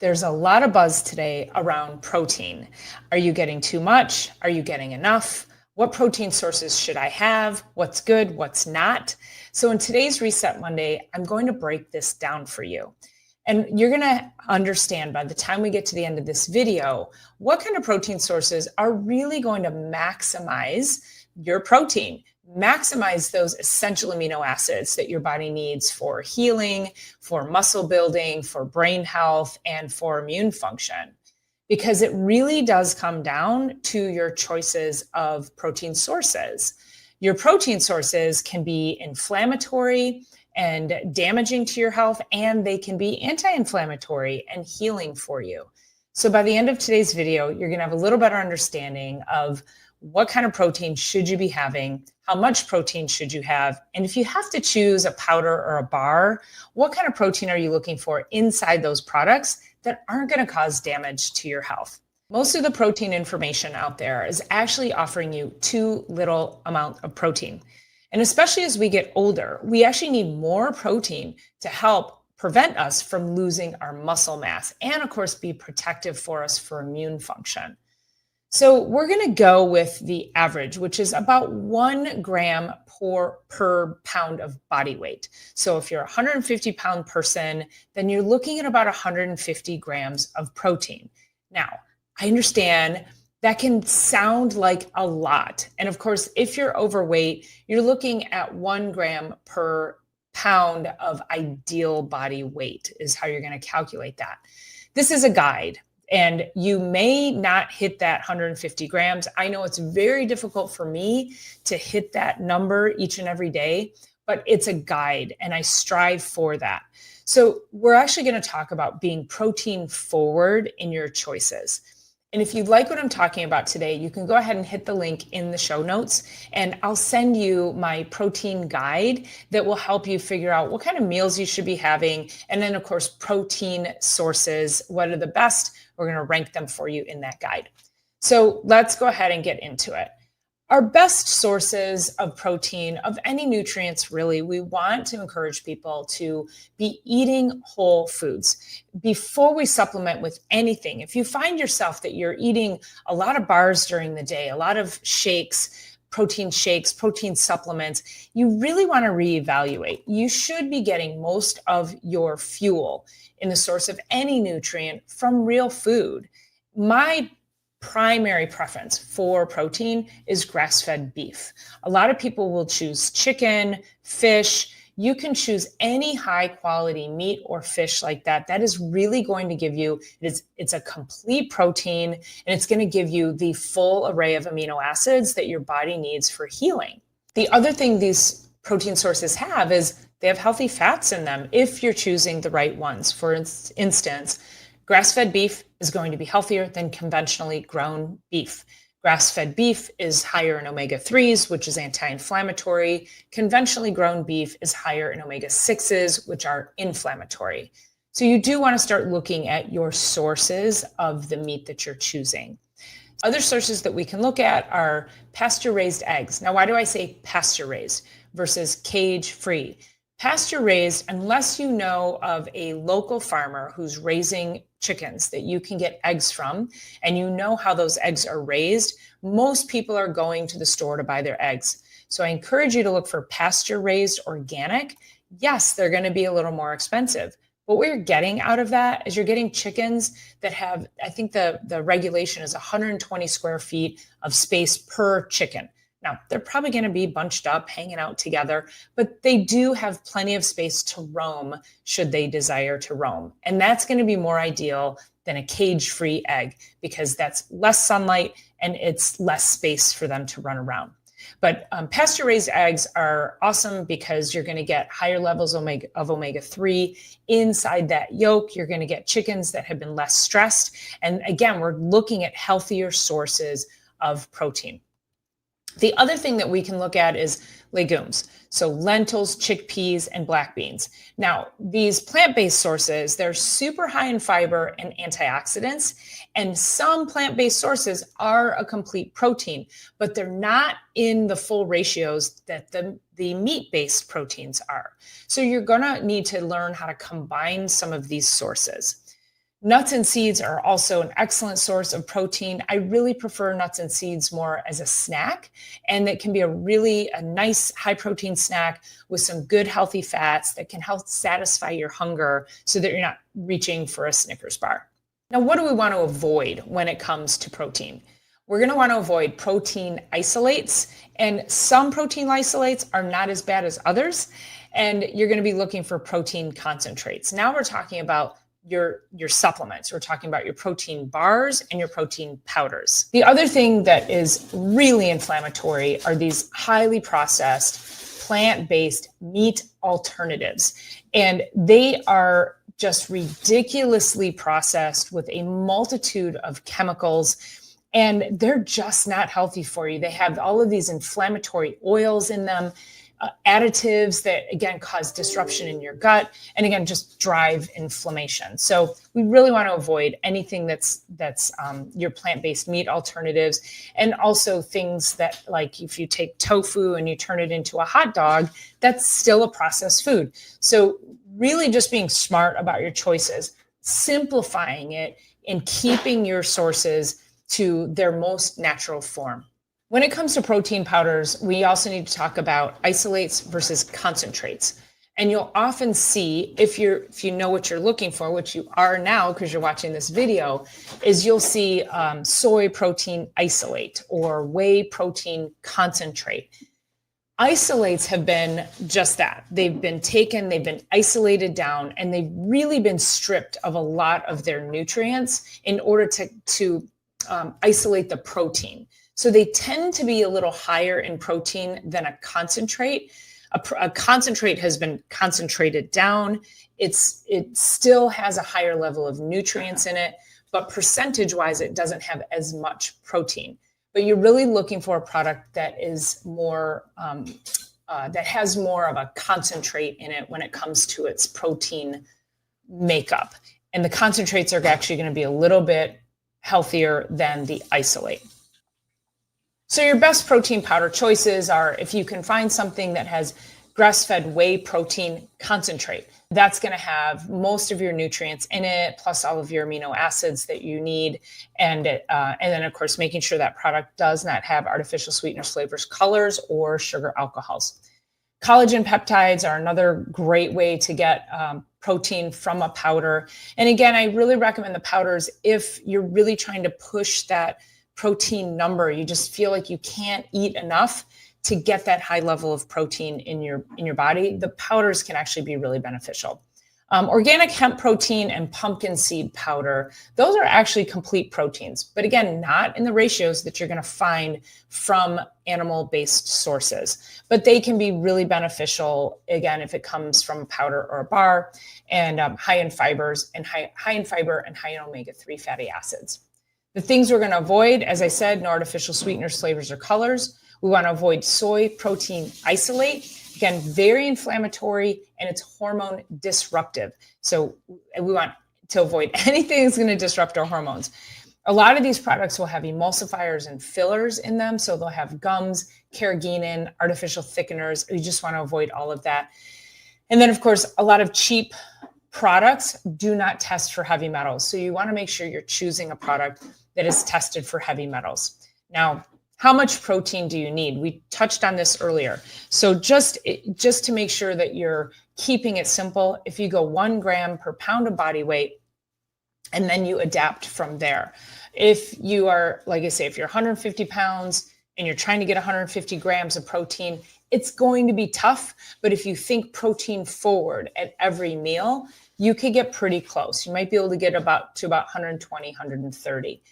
There's a lot of buzz today around protein. Are you getting too much? Are you getting enough? What protein sources should I have? What's good? What's not? So in today's Reset Monday, I'm going to break this down for you. And you're going to understand by the time we get to the end of this video, what kind of protein sources are really going to maximize your protein, maximize those essential amino acids that your body needs for healing, for muscle building, for brain health, and for immune function. Because it really does come down to your choices of protein sources. Your protein sources can be inflammatory and damaging to your health, and they can be anti-inflammatory and healing for you. So by the end of today's video, you're going to have a little better understanding of what kind of protein should you be having, how much protein should you have, and if you have to choose a powder or a bar, what kind of protein are you looking for inside those products that aren't going to cause damage to your health. Most of the protein information out there is actually offering you too little amount of protein. And especially as we get older, we actually need more protein to help prevent us from losing our muscle mass and, of course, be protective for us for immune function. So we're going to go with the average, which is about 1 gram per pound of body weight. So if you're a 150-pound person, then you're looking at about 150 grams of protein. Now, I understand that can sound like a lot. And of course, if you're overweight, you're looking at 1 gram per pound of ideal body weight is how you're going to calculate that. This is a guide. And you may not hit that 150 grams. I know it's very difficult for me to hit that number each and every day, but it's a guide and I strive for that. So we're actually going to talk about being protein forward in your choices. And if you like what I'm talking about today, you can go ahead and hit the link in the show notes and I'll send you my protein guide that will help you figure out what kind of meals you should be having. And then of course, protein sources, what are the best? We're going to rank them for you in that guide. So let's go ahead and get into it. Our best sources of protein, of any nutrients really, we want to encourage people to be eating whole foods. Before we supplement with anything, if you find yourself that you're eating a lot of bars during the day, a lot of shakes, protein supplements, you really want to reevaluate. You should be getting most of your fuel in the source of any nutrient from real food. My primary preference for protein is grass-fed beef. A lot of people will choose chicken, fish. You can choose any high quality meat or fish like that. That is really going to give you, it's a complete protein and it's going to give you the full array of amino acids that your body needs for healing. The other thing these protein sources have is they have healthy fats in them if you're choosing the right ones. For instance, grass-fed beef is going to be healthier than conventionally grown beef. Grass-fed beef is higher in omega-3s, which is anti-inflammatory. Conventionally grown beef is higher in omega-6s, which are inflammatory. So you do want to start looking at your sources of the meat that you're choosing. Other sources that we can look at are pasture-raised eggs. Now, why do I say pasture-raised versus cage-free? Pasture-raised, unless you know of a local farmer who's raising chickens that you can get eggs from, and you know how those eggs are raised, most people are going to the store to buy their eggs. So I encourage you to look for pasture-raised organic. Yes, they're going to be a little more expensive. What we're getting out of that is you're getting chickens that have, I think the regulation is 120 square feet of space per chicken. Now, they're probably going to be bunched up, hanging out together, but they do have plenty of space to roam should they desire to roam. And that's going to be more ideal than a cage-free egg because that's less sunlight and it's less space for them to run around. But pasture-raised eggs are awesome because you're going to get higher levels of omega-3 inside that yolk. You're going to get chickens that have been less stressed. And again, we're looking at healthier sources of protein. The other thing that we can look at is legumes. So lentils, chickpeas, and black beans. Now, these plant-based sources, they're super high in fiber and antioxidants, and some plant-based sources are a complete protein, but they're not in the full ratios that the meat-based proteins are. So you're gonna need to learn how to combine some of these sources. Nuts and seeds are also an excellent source of protein. I really prefer nuts and seeds more as a snack, and it can be a nice high protein snack with some good healthy fats that can help satisfy your hunger so that you're not reaching for a Snickers bar. Now, what do we want to avoid when it comes to protein? We're going to want to avoid protein isolates, and some protein isolates are not as bad as others, and you're going to be looking for protein concentrates. Now we're talking about your supplements. We're talking about your protein bars and your protein powders. The other thing that is really inflammatory are these highly processed plant-based meat alternatives. And they are just ridiculously processed with a multitude of chemicals, and they're just not healthy for you. They have all of these inflammatory oils in them, additives that, again, cause disruption in your gut and, again, just drive inflammation. So we really want to avoid anything that's your plant-based meat alternatives, and also things that, like if you take tofu and you turn it into a hot dog, that's still a processed food. So really just being smart about your choices, simplifying it, and keeping your sources to their most natural form. When it comes to protein powders, we also need to talk about isolates versus concentrates. And you'll often see, if you know what you're looking for, which you are now because you're watching this video, is you'll see soy protein isolate or whey protein concentrate. Isolates have been just that. They've been taken, they've been isolated down, and they've really been stripped of a lot of their nutrients in order to isolate the protein. So they tend to be a little higher in protein than a concentrate. A concentrate has been concentrated down. It still has a higher level of nutrients in it, but percentage-wise, it doesn't have as much protein. But you're really looking for a product that is more, that has more of a concentrate in it when it comes to its protein makeup. And the concentrates are actually going to be a little bit healthier than the isolate. So your best protein powder choices are, if you can find something that has grass-fed whey protein concentrate, that's going to have most of your nutrients in it, plus all of your amino acids that you need. And then, of course, making sure that product does not have artificial sweeteners, flavors, colors, or sugar alcohols. Collagen peptides are another great way to get protein from a powder. And again, I really recommend the powders if you're really trying to push that protein number. You just feel like you can't eat enough to get that high level of protein in your body. The powders can actually be really beneficial. Organic hemp protein and pumpkin seed powder, those are actually complete proteins, but again, not in the ratios that you're going to find from animal-based sources. But they can be really beneficial, again, if it comes from a powder or a bar, and high in fibers and high in fiber and high in omega-3 fatty acids. The things we're going to avoid, as I said, no artificial sweeteners, flavors, or colors. We want to avoid soy protein isolate. Again, very inflammatory, and it's hormone disruptive. So we want to avoid anything that's going to disrupt our hormones. A lot of these products will have emulsifiers and fillers in them. So they'll have gums, carrageenan, artificial thickeners. We just want to avoid all of that. And then, of course, a lot of cheap products do not test for heavy metals. So you want to make sure you're choosing a product that is tested for heavy metals. Now, how much protein do you need? We touched on this earlier. So just to make sure that you're keeping it simple, if you go 1 gram per pound of body weight, and then you adapt from there. If you are, like I say, if you're 150 pounds and you're trying to get 150 grams of protein, it's going to be tough. But if you think protein forward at every meal, you could get pretty close. You might be able to get about 120, 130.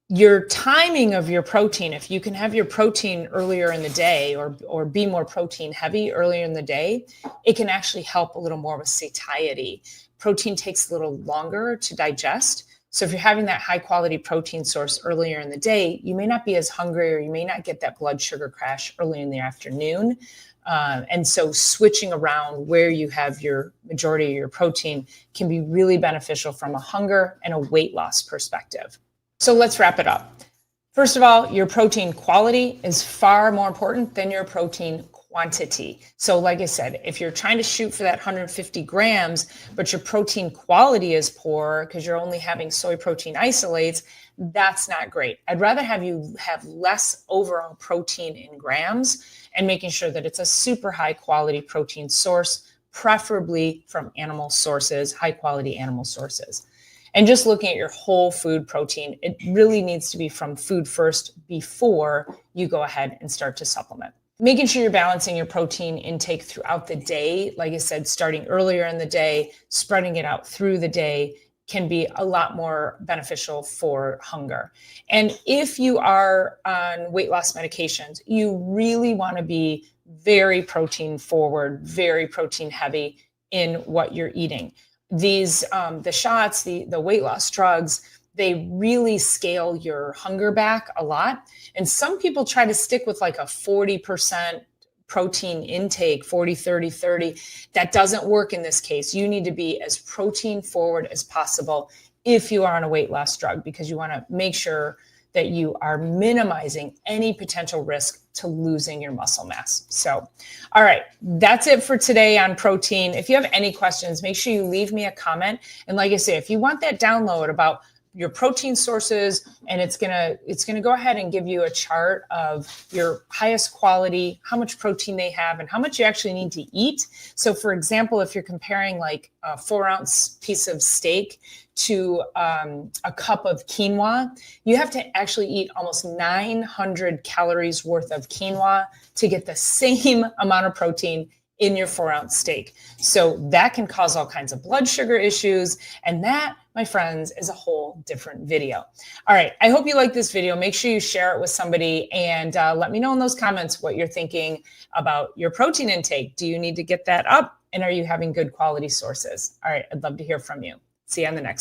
Your timing of your protein, if you can have your protein earlier in the day or be more protein heavy earlier in the day, it can actually help a little more with satiety. Protein takes a little longer to digest. So if you're having that high quality protein source earlier in the day, you may not be as hungry, or you may not get that blood sugar crash early in the afternoon. And so switching around where you have your majority of your protein can be really beneficial from a hunger and a weight loss perspective. So let's wrap it up. First of all, your protein quality is far more important than your protein quantity. quantity. So like I said, if you're trying to shoot for that 150 grams, but your protein quality is poor because you're only having soy protein isolates, that's not great. I'd rather have you have less overall protein in grams and making sure that it's a super high quality protein source, preferably from animal sources, high quality animal sources. And just looking at your whole food protein, it really needs to be from food first before you go ahead and start to supplement. Making sure you're balancing your protein intake throughout the day. Like I said, starting earlier in the day, spreading it out through the day can be a lot more beneficial for hunger. And if you are on weight loss medications, you really want to be very protein forward, very protein heavy in what you're eating. These, the shots, the weight loss drugs, they really scale your hunger back a lot. And some people try to stick with like a 40% protein intake, 40, 30, 30. That doesn't work in this case. You need to be as protein forward as possible if you are on a weight loss drug, because you want to make sure that you are minimizing any potential risk to losing your muscle mass. So, all right, that's it for today on protein. If you have any questions, make sure you leave me a comment. And like I say, if you want that download about your protein sources, and it's gonna go ahead and give you a chart of your highest quality, how much protein they have, and how much you actually need to eat. So for example, if you're comparing like a 4-ounce piece of steak to a cup of quinoa, you have to actually eat almost 900 calories worth of quinoa to get the same amount of protein in your 4-ounce steak. So that can cause all kinds of blood sugar issues. And that, my friends, is a whole different video. All right, I hope you like this video. Make sure you share it with somebody, and let me know in those comments what you're thinking about your protein intake. Do you need to get that up? And are you having good quality sources? All right, I'd love to hear from you. See you on the next